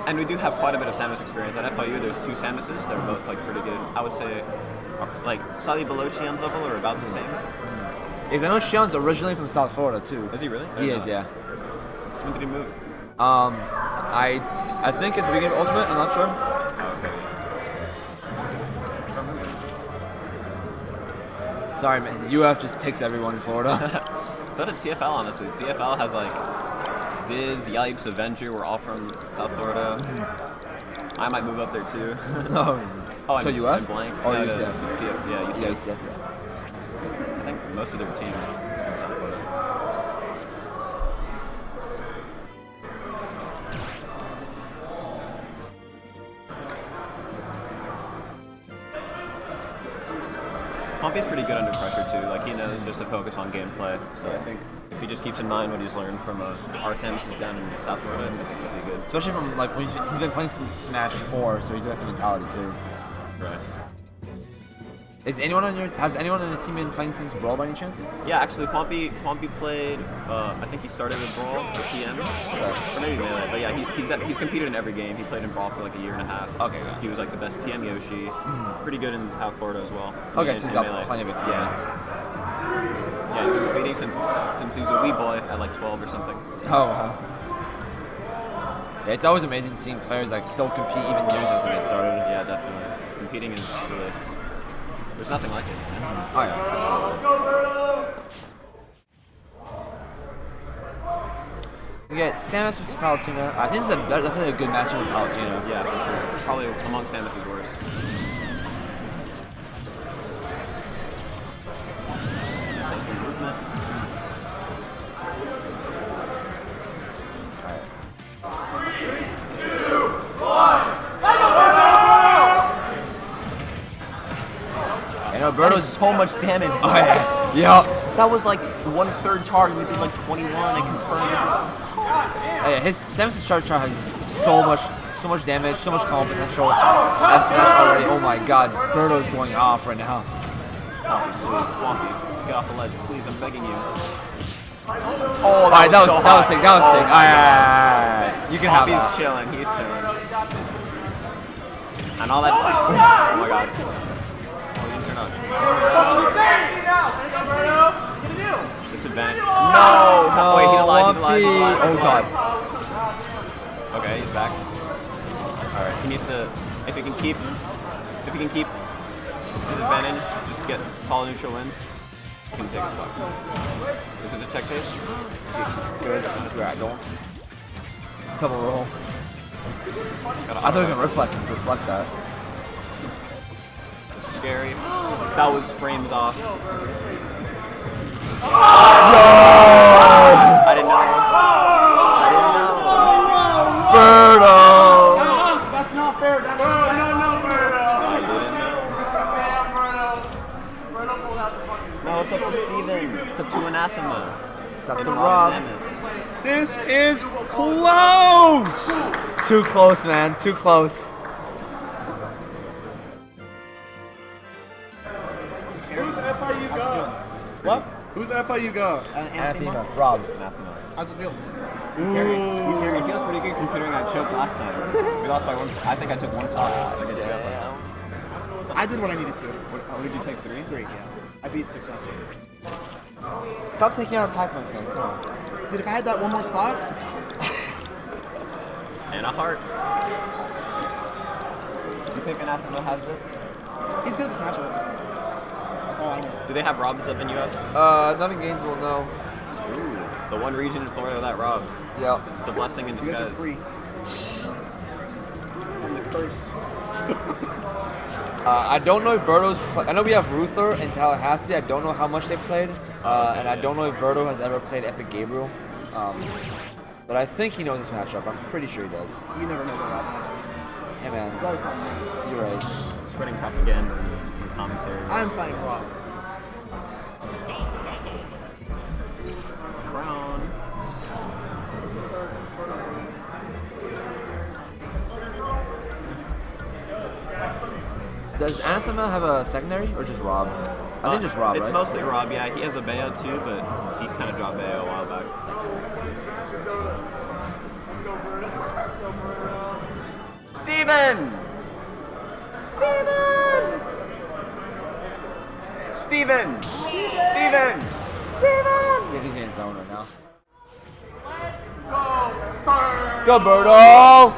And we do have quite a bit of Samus experience. At FIU, there's 2 Samuses. They're both like pretty good. I would say, like slightly below Shion's level or about the same. Because I know Shion's originally from South Florida too. Is he really? He is, yeah. When did he move? I think at the beginning of Ultimate. I'm not sure. Oh, okay. Sorry, man. UF just takes everyone in Florida. So did CFL, honestly. CFL has like Diz, Yipes, Avenger. We're all from South Florida. I might move up there too. Oh, so and, UF? and blank. Or No, UCF? UCF, yeah, UCF. Yeah, UCF. I think most of their team is from South Florida. Pompey's pretty good under pressure too. Like he knows just to focus on gameplay. So I think if he just keeps in mind what he's learned from our Samuses down in South Florida, I think he'll be good. Especially from like when he's been playing since Smash 4, so he's got the mentality too. Right. Has anyone on the team been playing since Brawl by any chance? Yeah, actually, Pompey played. I think he started with Brawl or PM, or maybe Melee. But yeah, he's competed in every game. He played in Brawl for like a year and a half. Okay, good. He was like the best PM Yoshi. Pretty good in South Florida as well. Okay, And so he's got Melee. plenty of experience. Yeah, he's been competing since he was a wee boy at like 12 or something. Oh, wow. Yeah, it's always amazing seeing players like still compete even years after they started. Yeah, definitely. Competing is really. There's nothing like it. Oh yeah, absolutely. We get Samus versus Palutena. I think this is definitely a good matchup with Palutena. Yeah, for sure. Probably among Samus's worst. This has good movement. That was so much damage. Oh yeah. Yeah. That was like 1/3 charge and we did like 21 and confirmed. Yeah, his Samus' charge has so much damage, so much combo potential. That's already. Oh my God, Birdo's going off right now. Please, Swampy, get off the ledge, please. I'm begging you. Oh, that was sick. That was sick. Alright. You can have Swampy's that. chilling. He's chilling. And all that. Oh my God. Disadvantage. No! Wait, he's alive. Oh God. Okay, he's back. Alright, he needs to. If he can keep his advantage, just get solid neutral wins, he can take a stock. This is a check chase. Good. Right, don't. Double roll. I thought we could reflect that. Scary. That was frames off. No! I didn't know. Birdo! That's not fair. No, Birdo. I didn't know. Birdo pulled out the fucking. No, it's up to Steven. It's up to Anathema. It's up And to Rob Rob. Samus. This is close! It's too close, man. Too close. Who's FIU go? What? Who's FIU go? Anathema. Rob. Anathema. How's it feel? It feels pretty good considering I choked last time. We lost by one. I think I took one shot against you last time. I did what I needed to. What did you take? 3? 3, yeah. I beat 6 last year. Stop taking out Pac-Man, man. Come on. Dude, if I had that one more slot, And a heart. You think Anathema has this? he's good at this matchup. That's all I know. Do they have Robs up in US? Not in Gainesville, no. Ooh, the one region in Florida that Robs. Yep. It's a blessing in You guys are disguise. free. From the curse. I don't know if Birdo's. I know we have Ruther and Tallahassee. I don't know how much they've played, and I don't know if Birdo has ever played Epic Gabriel. But I think he knows this matchup. I'm pretty sure he does. You never know about that matchup. Hey man, There's always something. you're right. Spreading propaganda in commentary. I'm playing Rob. Crown. Does Anathema have a secondary or just Rob? I think just Rob, It's right? mostly Rob, yeah. He has a Bayo too, but he kind of dropped Bayo a while back. Steven! Steven! Steven! Steven! Yeah, he's in his zone right now. Let's go, Birdo!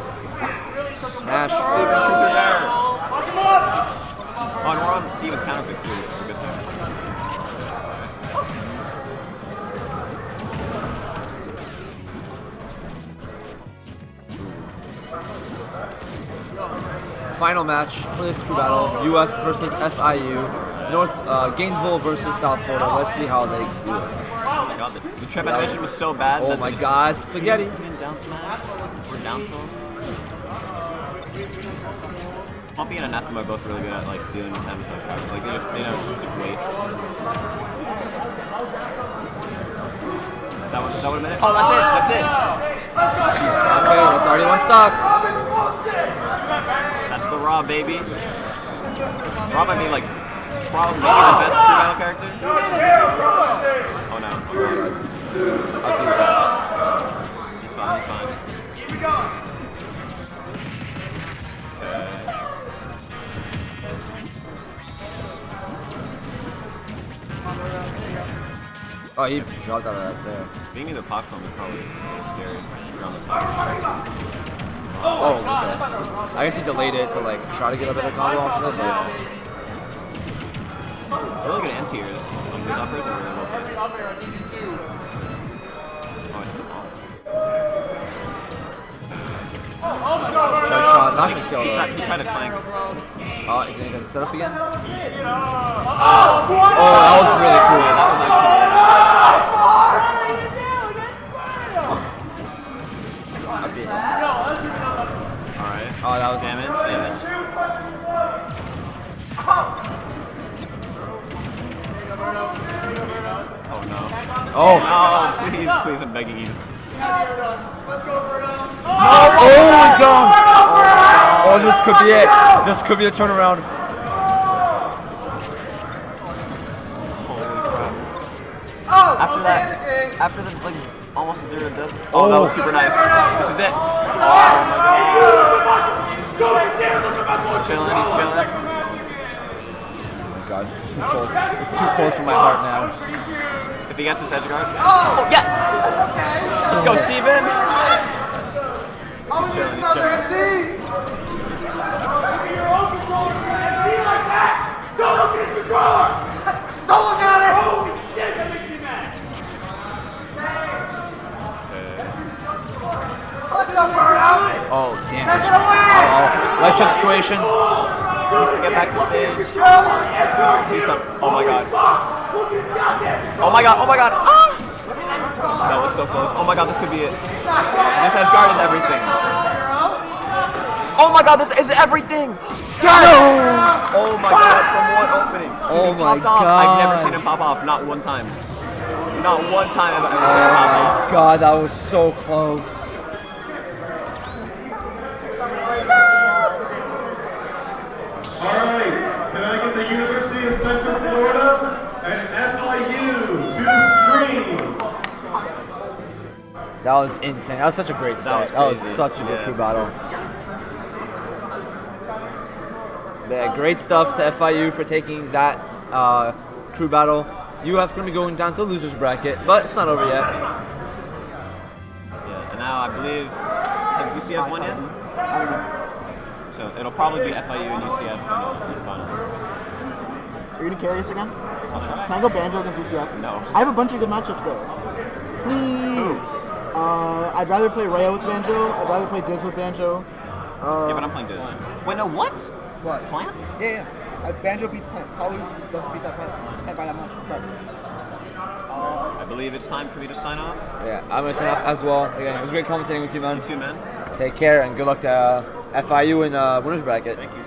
Smash. Steven, shoot through there. Oh, and we're on Steven's counter pick too, which is a good thing. Final match for this crew battle: UF versus FIU. Gainesville versus South Florida. Let's see how they do it. Oh my god, the trap animation was so bad. Oh that my god, spaghetti! He didn't down smash or down tilt. Pompey and Anathema are both really good at like dealing with semi-side traps. Like they know just to wait. That would have been it. Oh, that's it. That's it. Okay, it's already one stock. That's the Raw, baby. Raw might be like probably maybe the best crew battle character. Oh no. He's fine. He's fine. Oh, he shot out of that there. Being near the popcorn is probably scary. Around the top. Oh, okay. I guess he delayed it to like try to get a better combo off of it, but Really good anti-airs on these uppers are really low price. shot shot, not gonna kill He though. tried to clank. Oh, is he gonna set up again? Oh, that was really cool. That was actually alright. Oh, that was Damage. Oh no. Oh, Oh, please, I'm begging you. oh my god! Oh, this could be it. This could be a turnaround. After the like almost zero death. Oh, that was super nice. This is it. Oh my god. He's chilling. He's chilling. Oh my god, it's too close. It's too close for my heart now. If he gets this edge guard. Oh yes. Let's go, Steven. He's chilling. He's chilling. Oh, damn. Oh, let's shot situation. He needs to get back to stage. Please don't. Oh my god. Oh my god. Oh my god. Ah! That was so close. Oh my god, this could be it. This edge guard is everything. Oh my god, this is everything. Yes! Oh my god, from one opening. Dude, Oh he my popped off. god. I've never seen him pop off. Not one time. Not one time have I ever seen him pop off. God, that was so close. Alright, can I get the University of Central Florida and FIU to the screen? That was insane. That was such a great set. That was crazy. such a good Yeah. crew battle. Yeah, great stuff to FIU for taking that crew battle. UF going to be going down to losers bracket, but it's not over yet. Yeah, and now I believe, has UCF won yet? I don't know. So it'll probably be FIU and UCF in the finals. Are you gonna carry us again? I'll try. Can I go Banjo against UCF? No. I have a bunch of good matchups there. Please. I'd rather play Rayo with Banjo. I'd rather play Diz with Banjo. Yeah, but I'm playing Diz. Wait, no, what? What? Plants? Yeah. Banjo beats Plant. Holly doesn't beat that Plant by that much. Sorry. I believe it's time for me to sign off. Yeah, I'm gonna sign off as well. Again, it was great commentating with you, man. You too, man. Take care and good luck to FIU in winners bracket. Thank you.